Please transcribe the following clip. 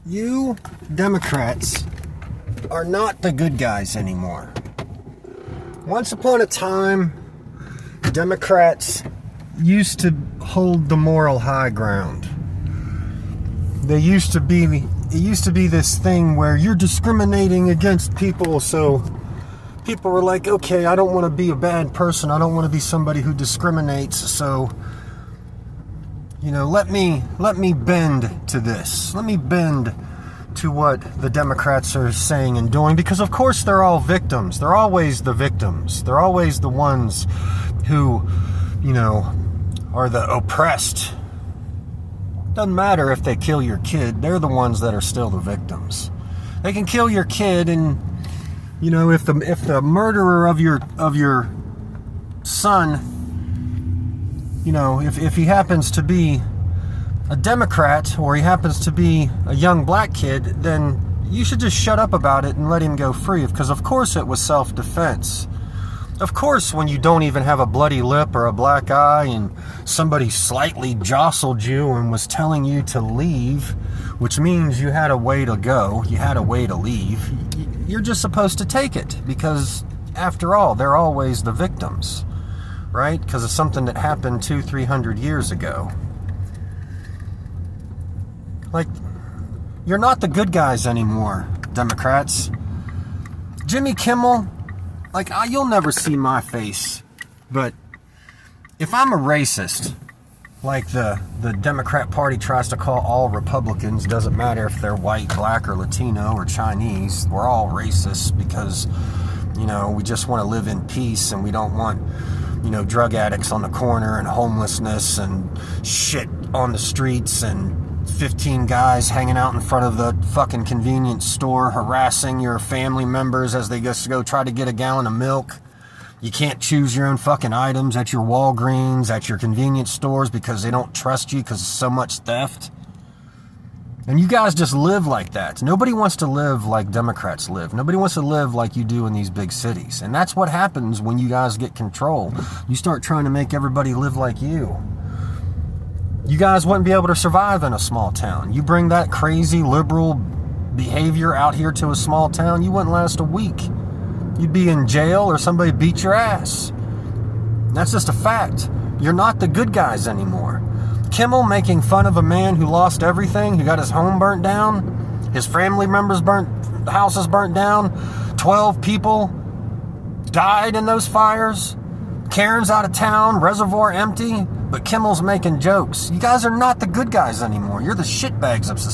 You Democrats are not the good guys anymore. Once upon a time, Democrats used to hold the moral high ground. It used to be this thing where you're discriminating against people, so people were like, okay, I don't want to be a bad person. I don't want to be somebody who discriminates, so let me bend to this. Let me bend to what the Democrats are saying and doing, because of course they're all victims. They're always the victims. They're always the ones who, are the oppressed. Doesn't matter if they kill your kid, they're the ones that are still the victims. They can kill your kid, and if the murderer of your son, if he happens to be a Democrat or he happens to be a young black kid, then you should just shut up about it and let him go free, because of course it was self-defense. Of course, when you don't even have a bloody lip or a black eye and somebody slightly jostled you and was telling you to leave, which means you had a way to go, you had a way to leave, you're just supposed to take it, because after all, they're always the victims, right? Because of something that happened 200-300 years ago. Like, you're not the good guys anymore, Democrats. Jimmy Kimmel, you'll never see my face, but if I'm a racist, like the Democrat Party tries to call all Republicans, doesn't matter if they're white, black, or Latino, or Chinese, we're all racist because, we just want to live in peace and we don't want, drug addicts on the corner and homelessness and shit on the streets and 15 guys hanging out in front of the fucking convenience store harassing your family members as they just go try to get a gallon of milk. You can't choose your own fucking items at your Walgreens, at your convenience stores, because they don't trust you because of so much theft. And you guys just live like that. Nobody wants to live like Democrats live. Nobody wants to live like you do in these big cities. And that's what happens when you guys get control. You start trying to make everybody live like you. You guys wouldn't be able to survive in a small town. You bring that crazy liberal behavior out here to a small town, you wouldn't last a week. You'd be in jail or somebody beat your ass. That's just a fact. You're not the good guys anymore. Kimmel making fun of a man who lost everything, who got his home burnt down, his family members the houses burnt down, 12 people died in those fires, Karen's out of town, reservoir empty, but Kimmel's making jokes. You guys are not the good guys anymore. You're the shitbags of society.